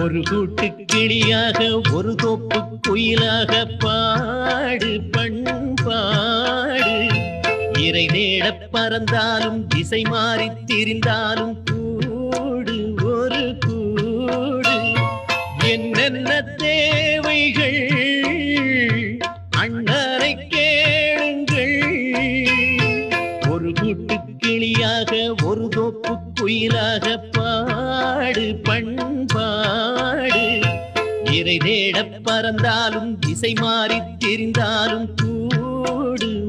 ஒரு கூட்டு கிளியாக ஒரு தோப்பு குயிலாக பாடு பண்பாடு. இறை தேடப் பறந்தாலும் திசை மாறித் திரிந்தாலும் கூடு ஒரு கூடு. என்னென்ன தேவைகள் அண்ணனை கேளுங்கள். ஒரு கூட்டு கிளியாக ஒரு தோப்பு குயிலாக பாடு பண்பாடு. இறை தேடப் பறந்தாலும் திசை மாறித் திரிந்தாலும் கூடு